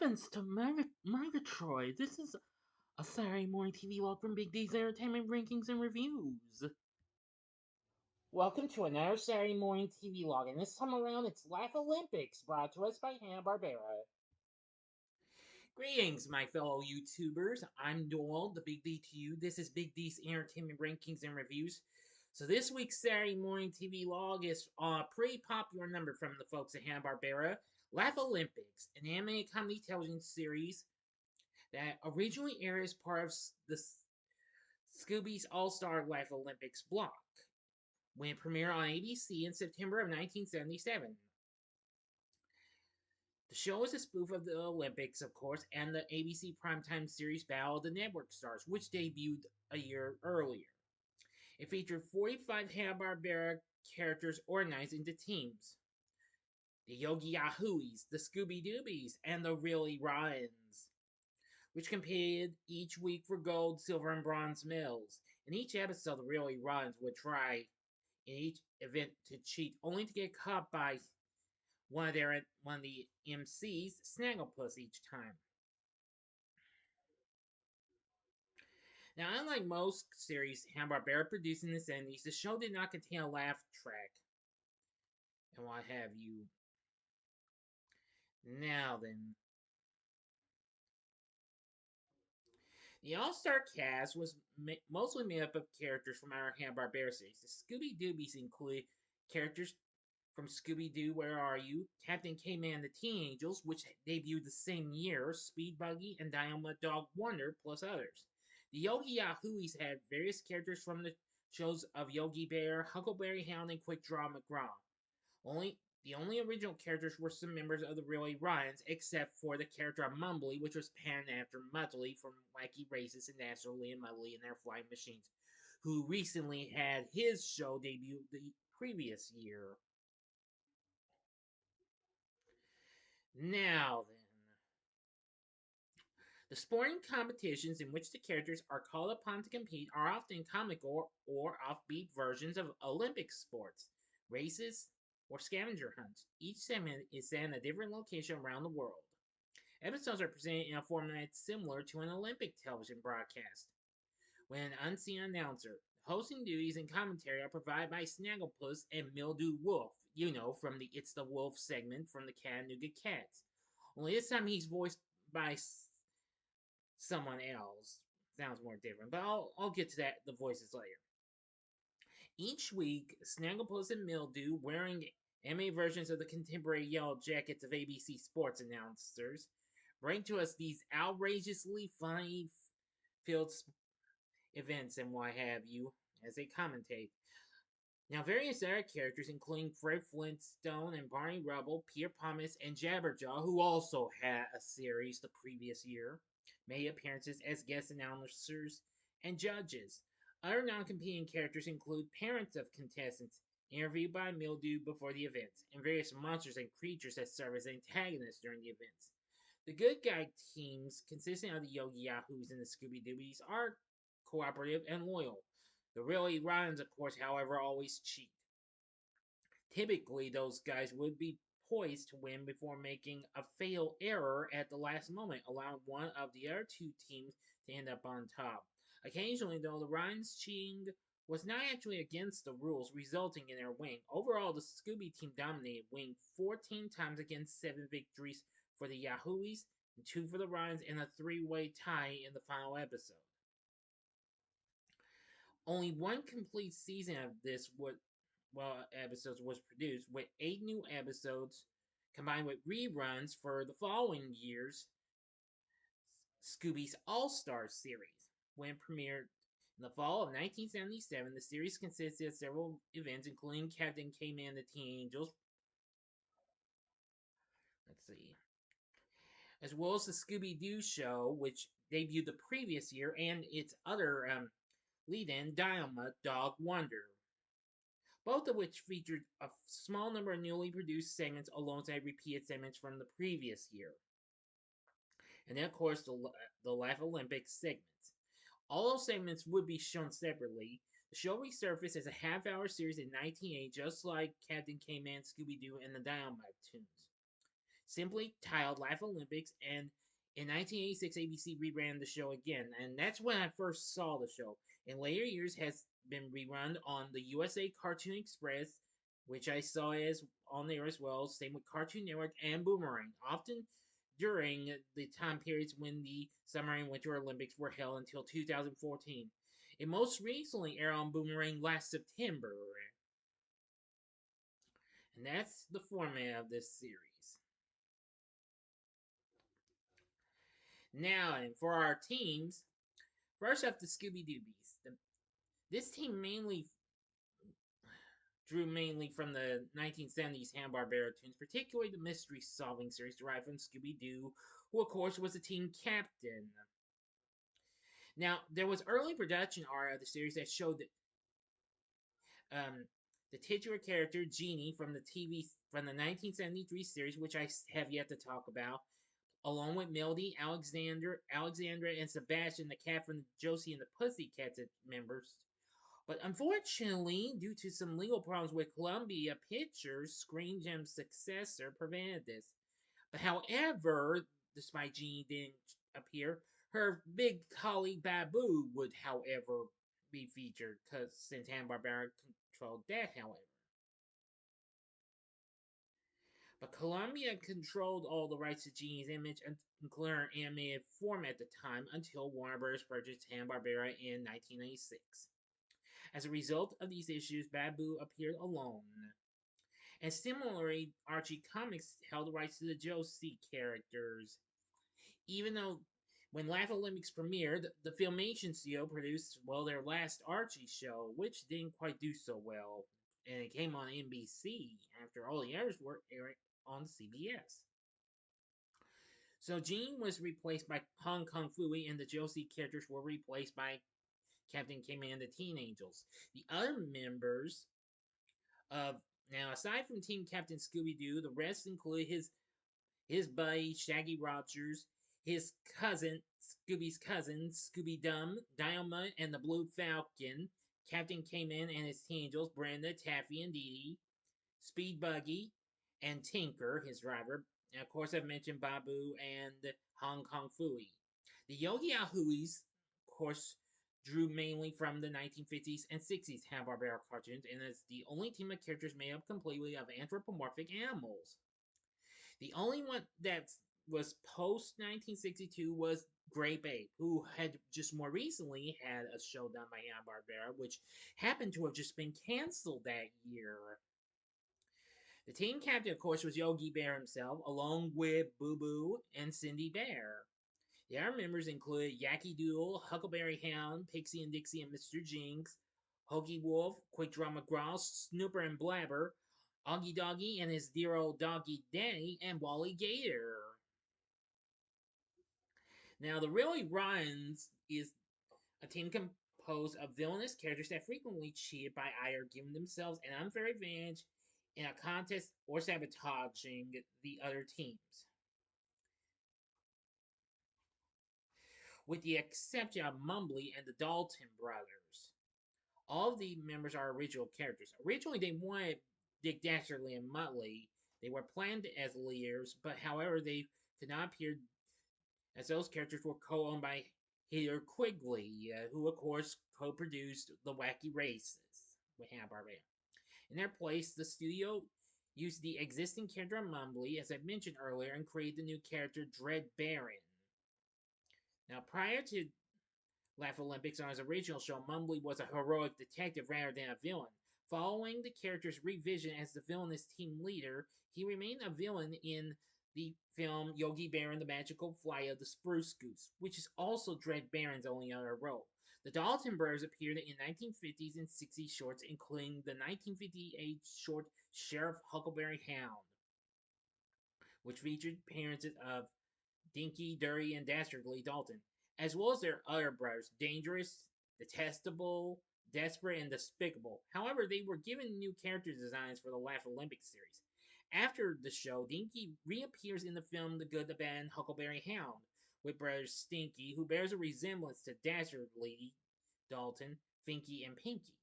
heavens to Murgatroyd! This is a Saturday morning TV log from Big D's Entertainment Rankings and Reviews. Welcome to another Saturday morning TV log, and this time around it's Laff-A-Lympics, brought to us by Hanna-Barbera. Greetings, my fellow YouTubers. I'm Doyle, the Big D to you. This is Big D's Entertainment Rankings and Reviews. So this week's Saturday morning TV log is a pretty popular number from the folks at Hanna-Barbera. Laff-A-Lympics, an anime comedy television series that originally aired as part of the Scooby's All-Star Laff-A-Lympics block, when it premiered on ABC in September of 1977. The show is a spoof of the Olympics, of course, and the ABC primetime series Battle of the Network Stars, which debuted a year earlier. It featured 45 Hanna-Barbera characters organized into teams: the Yogi Yahooies, the Scooby-Doobies, and the Really Ryans, which competed each week for gold, silver, and bronze medals. In each episode, the Really Ryans would try in each event to cheat, only to get caught by one of the MCs, Snagglepuss, each time. Now, unlike most series Hanna-Barbera produced in the 70s, the show did not contain a laugh track and what have you. Now then, the all-star cast was mostly made up of characters from our Hanna-Barbera series. The Scooby-Doobies include characters from Scooby-Doo, Where Are You?, Captain K-Man, The Teen Angels, which debuted the same year, Speed Buggy, and Dynamite Dog Wonder, plus others. The Yogi Yahooies had various characters from the shows of Yogi Bear, Huckleberry Hound, and Quick Draw McGraw. The only original characters were some members of the Really Ryans, except for the character of Mumbly, which was panned after Muttley from Wacky Races and Naturally and Muttley and Their Flying Machines, who recently had his show debut the previous year. Now then, the sporting competitions in which the characters are called upon to compete are often comical or offbeat versions of Olympic sports, races, or scavenger hunts. Each segment is set in a different location around the world. Episodes are presented in a format similar to an Olympic television broadcast, with an unseen announcer. Hosting duties and commentary are provided by Snagglepuss and Mildew Wolf, from the It's the Wolf segment from the Chattanooga Cats. Only this time he's voiced by someone else. Sounds more different, but I'll get to the voices later. Each week, Snagglepuss and Mildew, wearing anime versions of the contemporary yellow jackets of ABC sports announcers, bring to us these outrageously funny filled events and what have you as they commentate. Now, various other characters, including Fred Flintstone and Barney Rubble, Peter Pomus, and Jabberjaw, who also had a series the previous year, made appearances as guest announcers and judges. Other non-competing characters include parents of contestants, interviewed by Mildew before the events, and various monsters and creatures that serve as antagonists during the events. The good guy teams, consisting of the Yogi Yahoos and the Scooby-Doobies, are cooperative and loyal. The Really Ryans, of course, however, always cheat. Typically, those guys would be poised to win before making a fatal error at the last moment, allowing one of the other two teams to end up on top. Occasionally, though, the Ryans cheating was not actually against the rules, resulting in their win. Overall, the Scooby team dominated, winning 14 times against 7 victories for the Yahooies, and 2 for the Ryans, and a 3-way tie in the final episode. Only one complete season of this episodes was produced, with 8 new episodes combined with reruns for the following year's Scooby's All-Star series. When premiered in the fall of 1977, the series consisted of several events, including Captain K-Man, The Teen Angels, as well as the Scooby-Doo show, which debuted the previous year, and its other lead-in, Dynamite Dog Wonder, both of which featured a small number of newly produced segments alongside repeated segments from the previous year. And then, of course, the Laff-A-Lympics segments. All those segments would be shown separately. The show resurfaced as a half-hour series in 1980, just like Captain K-Man, Scooby-Doo, and the Dynamite Tunes. simply titled Laff-A-Lympics, and in 1986, ABC reran the show again, and that's when I first saw the show. In later years, has been rerun on the USA Cartoon Express, which I saw as on there as well. Same with Cartoon Network and Boomerang, often during the time periods when the Summer and Winter Olympics were held until 2014. It most recently aired on Boomerang last September, and that's the format of this series. Now, and for our teams, first up the Scooby-Doobies. This team drew mainly from the 1970s Hanna-Barbera tunes, particularly the mystery-solving series derived from Scooby-Doo, who of course was the team captain. Now, there was early production art of the series that showed um, the titular character Jeannie from the 1973 series, which I have yet to talk about, along with Melody, Alexandra, and Sebastian, the cat from Josie and the Pussycats members. But unfortunately, due to some legal problems with Columbia Pictures, Screen Gem's successor prevented this. But however, despite Jeannie didn't appear, her big colleague Babu would, however, be featured, because since Hanna-Barbera controlled that, however. But Columbia controlled all the rights to Jeannie's image, including her animated form at the time, until Warner Bros. Purchased Hanna-Barbera in 1996. As a result of these issues, Babu appeared alone. And similarly, Archie Comics held the rights to the Josie characters. Even though when Laff-A-Lympics premiered, the Filmation studio produced, well, their last Archie show, which didn't quite do so well. And it came on NBC after all the others were airing on CBS. So Jean was replaced by Hong Kong Phooey, and the Josie characters were replaced by Captain K-Man and the Teen Angels. The other members of now, aside from Team Captain Scooby-Doo, the rest include his buddy Shaggy Rogers, his cousin Scooby's cousin Scooby-Dum, Dynamite, and the Blue Falcon, Captain K-Man and his Teen Angels, Brenda, Taffy, and Dee Dee, Speed Buggy, and Tinker, his driver. And of course, I've mentioned Babu and Hong Kong Phooey. The Yogi Ahuis, of course, drew mainly from the 1950s and 60s Hanna-Barbera cartoons, and is the only team of characters made up completely of anthropomorphic animals. The only one that was post 1962 was Grape Ape, who had just more recently had a show done by Hanna-Barbera, which happened to have just been canceled that year. The team captain, of course, was Yogi Bear himself, along with Boo Boo and Cindy Bear. The other members included Yacky Doodle, Huckleberry Hound, Pixie and Dixie and Mr. Jinx, Hokey Wolf, Quick Draw McGraw, Snooper and Blabber, Augie Doggy and his dear old doggy Danny, and Wally Gator. Now, the Really Runs is a team composed of villainous characters that frequently cheated by either giving themselves an unfair advantage in a contest or sabotaging the other teams. With the exception of Mumbly and the Dalton brothers. All of the members are original characters. Originally, they wanted Dick Dastardly and Muttley. They were planned as leaders, but however, they could not appear as those characters were co-owned by Heather Quigley, who of course co-produced The Wacky Races with Hanna-Barbera. In their place, the studio used the existing character of Mumbly, as I mentioned earlier, and created the new character Dread Baron. Now, prior to Laff-A-Lympics on his original show, Mumbly was a heroic detective rather than a villain. Following the character's revision as the villainous team leader, he remained a villain in the film Yogi Bear and the Magical Flight of the Spruce Goose, which is also Dread Baron's only other role. The Dalton brothers appeared in 1950s and 60s shorts, including the 1958 short Sheriff Huckleberry Hound, which featured appearances of Dinky, Dirty, and Dastardly Dalton, as well as their other brothers, Dangerous, Detestable, Desperate, and Despicable. However, they were given new character designs for the Laff-A-Lympics series. After the show, Dinky reappears in the film The Good, the Bad, and Huckleberry Hound with brothers Stinky, who bears a resemblance to Dastardly Dalton, Finky, and Pinky.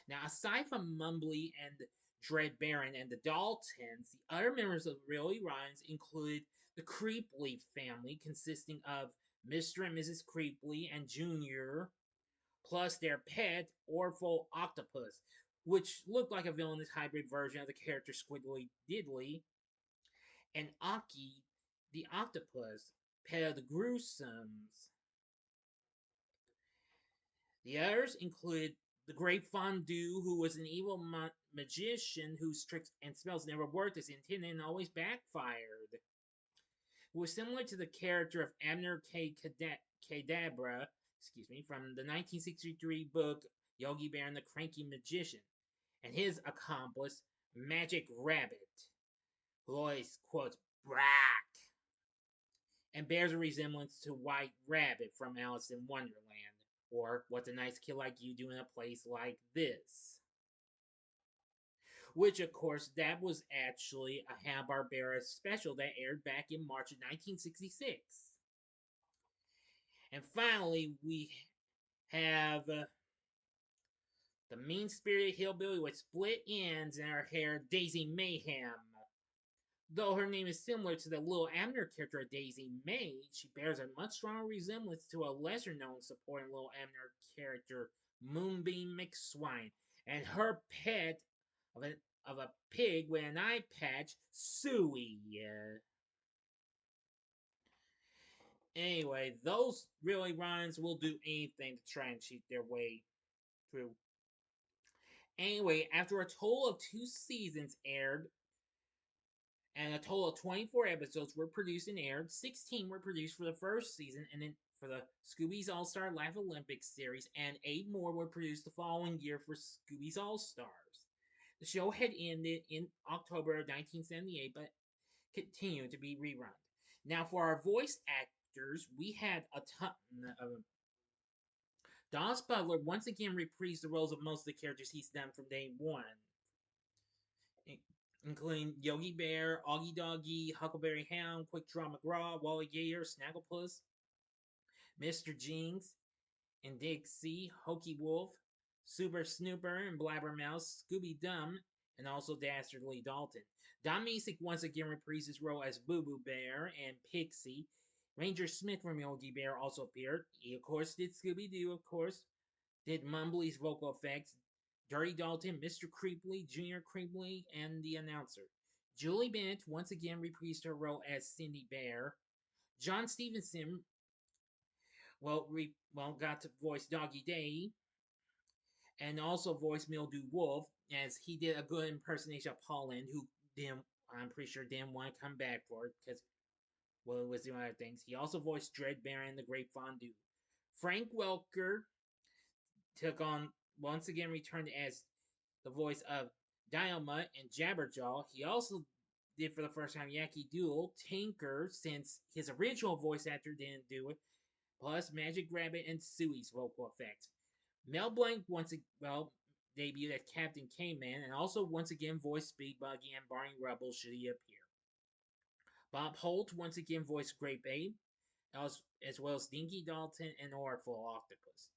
Now, aside from Mumbly and Dread Baron, and the Daltons. The other members of Really Rhymes included the Creeply family, consisting of Mr. and Mrs. Creeply and Junior, plus their pet, Orphle Octopus, which looked like a villainous hybrid version of the character Squiddly Diddly, and Aki, the octopus, pet of the Gruesomes. The others included the Great Fondue, who was an evil magician whose tricks and spells never worked as intended and always backfired. Who was similar to the character of Abner Cadabra, from the 1963 book Yogi Bear and the Cranky Magician, and his accomplice, Magic Rabbit, who always quotes Brack, and bears a resemblance to White Rabbit from Alice in Wonderland, or What's a Nice Kid Like You Do in a Place Like This. Which, of course, that was actually a Hanna-Barbera special that aired back in March of 1966. And finally, we have the mean-spirited hillbilly with split ends in her hair, Daisy Mayhem. Though her name is similar to the Little Abner character Daisy May, she bears a much stronger resemblance to a lesser-known supporting Little Abner character, Moonbeam McSwine, and her pet of a pig with an eye patch, Suey. Anyway, those really rhymes will do anything to try and cheat their way through. Anyway, after a total of 2 seasons aired, and a total of 24 episodes were produced and aired. 16 were produced for the first season, and then for the Scooby's All-Star Laff-A-Lympics series, and 8 more were produced the following year for Scooby's All-Stars. The show had ended in October of 1978, but continued to be rerun. Now, for our voice actors, we had a ton of them. Dallas Butler once again reprised the roles of most of the characters he's done from day one, including Yogi Bear, Augie Doggy, Huckleberry Hound, Quick Draw McGraw, Wally Gator, Snagglepuss, Mr. Jinx, and Dixie, Hokey Wolf, Super Snooper and Blabbermouse, Scooby Dum, and also Dastardly Dalton. Don Masick once again reprised his role as Boo Boo Bear and Pixie. Ranger Smith from Yogi Bear also appeared. He, of course, did Scooby-Doo, of course. Did Mumbly's vocal effects. Dirty Dalton, Mr. Creeply, Junior Creeply, and the announcer. Julie Bennett once again reprised her role as Cindy Bear. John Stevenson, got to voice Doggy Day, and also voiced Mildew Wolf, as he did a good impersonation of Paul Lynde, who I'm pretty sure didn't want to come back for it, because, it was doing other things. He also voiced Dread Baron the Great Fondue. Frank Welker once again returned as the voice of Dynamutt and Jabberjaw. He also did for the first time Yankee Doodle, Tinker, since his original voice actor didn't do it, plus Magic Rabbit and Suey's vocal effects. Mel Blanc debuted as Captain K-Man, and also once again voiced Speed Buggy and Barney Rubble should he appear. Bob Holt once again voiced Great Babe, as well as Dinky Dalton and Orphle Octopus.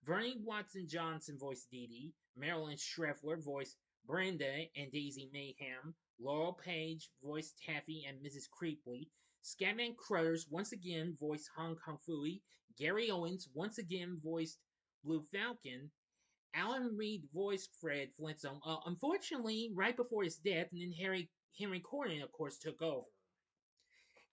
Vernie Watson Johnson voiced Dee Dee. Marilyn Schreffler voiced Brenda and Daisy Mayhem. Laurel Page voiced Taffy and Mrs. Creeply. Scatman Crothers once again voiced Hong Kong Phooey. Gary Owens once again voiced Blue Falcon. Alan Reed voiced Fred Flintstone. Unfortunately, right before his death, and then Henry Cornyn, of course, took over.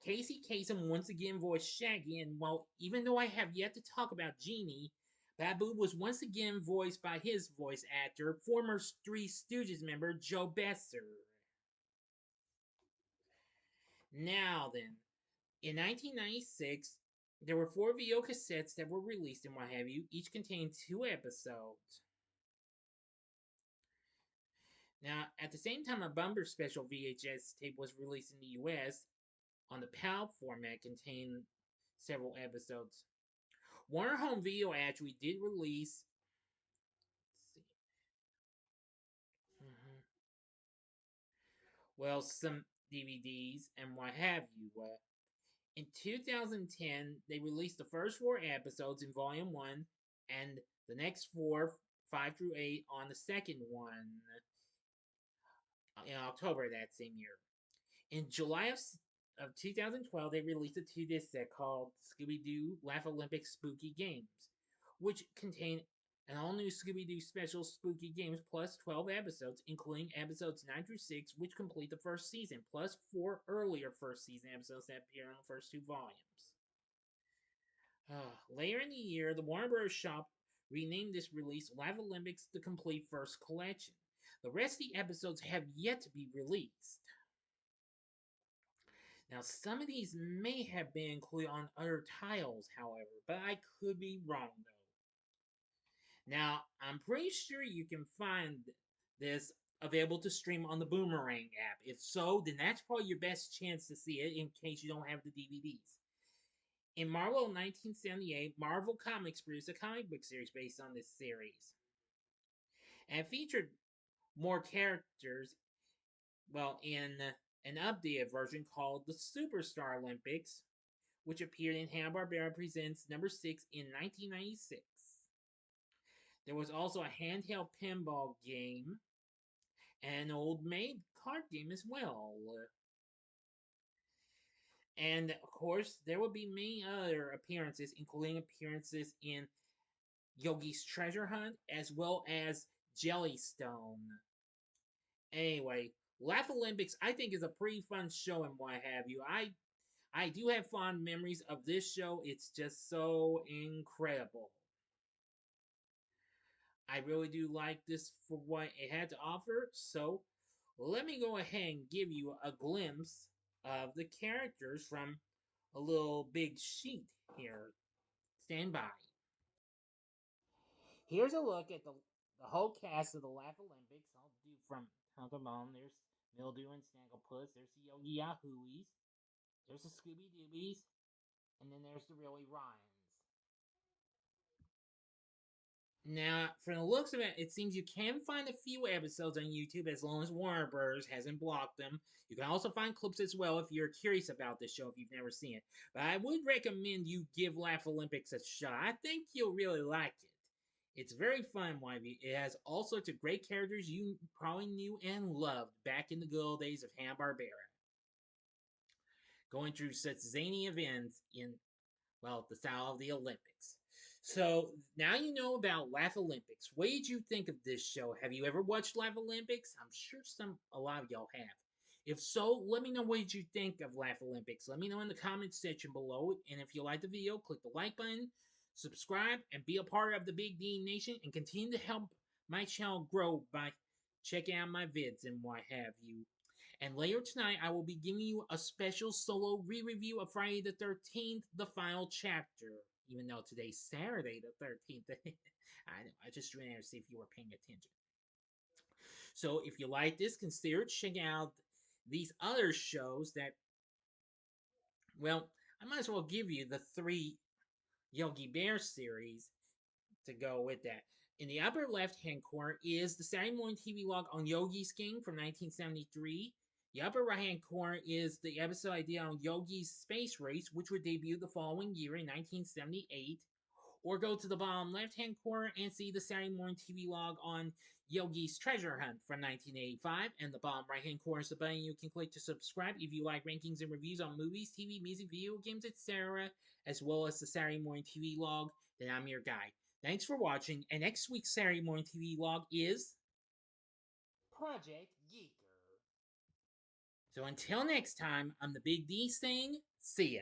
Casey Kasem once again voiced Shaggy, and even though I have yet to talk about Genie, Babu was once again voiced by his voice actor, former Three Stooges member Joe Besser. Now then, in 1996, there were 4 video cassettes that were released and what have you, each contained 2 episodes. Now, at the same time, a Bumper Special VHS tape was released in the US on the PAL format, contained several episodes. Warner Home Video actually did release some DVDs and what have you. In 2010, they released the first 4 episodes in Volume 1 and the next 4, 5 through 8, on the second one. in October that same year. In July of 2012, they released a 2-disc set called Scooby-Doo Laff-A-Lympics Spooky Games, which contained an all-new Scooby-Doo special Spooky Games plus 12 episodes, including episodes 9 through 6, which complete the first season, plus 4 earlier first season episodes that appear in the first 2 volumes. Later in the year, the Warner Bros. Shop renamed this release Laff-A-Lympics The Complete First Collection. The rest of the episodes have yet to be released. Now, some of these may have been included on other titles, however, but I could be wrong though. Now, I'm pretty sure you can find this available to stream on the Boomerang app. If so, then that's probably your best chance to see it in case you don't have the DVDs. In Marvel 1978, Marvel Comics produced a comic book series based on this series. And it featured more characters, well, in an updated version called the Superstar Olympics, which appeared in Hanna-Barbera Presents number 6 in 1996. There was also a handheld pinball game and an old maid card game as well. And of course, there will be many other appearances, including appearances in Yogi's Treasure Hunt as well as Jellystone. Anyway, Laff-A-Lympics I think is a pretty fun show and what have you. I do have fond memories of this show. It's just so incredible. I really do like this for what it had to offer, so let me go ahead and give you a glimpse of the characters from a little big sheet here. Stand by. Here's a look at the whole cast of the Laff-A-Lympics. I'll do from top to bottom. There's Mildew and Snagglepuss. There's the Yogi Yahooies. There's the Scooby-Doobies. And then there's the Really Ryans. Now, from the looks of it, it seems you can find a few episodes on YouTube as long as Warner Bros. Hasn't blocked them. You can also find clips as well if you're curious about this show if you've never seen it. But I would recommend you give Laff-A-Lympics a shot. I think you'll really like it. It's very fun, YB. It has all sorts of great characters you probably knew and loved back in the good old days of Hanna-Barbera. Going through such zany events in, well, the style of the Olympics. So now you know about Laff-A-Lympics. What did you think of this show? Have you ever watched Laff-A-Lympics? I'm sure a lot of y'all have. If so, let me know what did you think of Laff-A-Lympics. Let me know in the comments section below. And if you like the video, click the like button, subscribe, and be a part of the Big D Nation. And continue to help my channel grow by checking out my vids and what have you. And later tonight, I will be giving you a special solo re-review of Friday the 13th, the final chapter. Even though today's Saturday the 13th. I know, I just trying to see if you were paying attention. So if you like this, consider checking out these other shows that, well, I might as well give you the 3 Yogi Bear series to go with that. In the upper left-hand corner is the Saturday Morning TVLog on Yogi's Game from 1973. The upper right-hand corner is the episode I did on Yogi's Space Race, which would debut the following year in 1978. Or go to the bottom left-hand corner and see the Saturday Morning TVLog on Yogi's Treasure Hunt from 1985. And the bottom right-hand corner is the button you can click to subscribe if you like rankings and reviews on movies, TV, music, video games, etc., as well as the Saturday Morning TVLog. Then I'm your guy. Thanks for watching, and next week's Saturday Morning TVLog is Project Geeker. So until next time, I'm the Big D saying, see ya.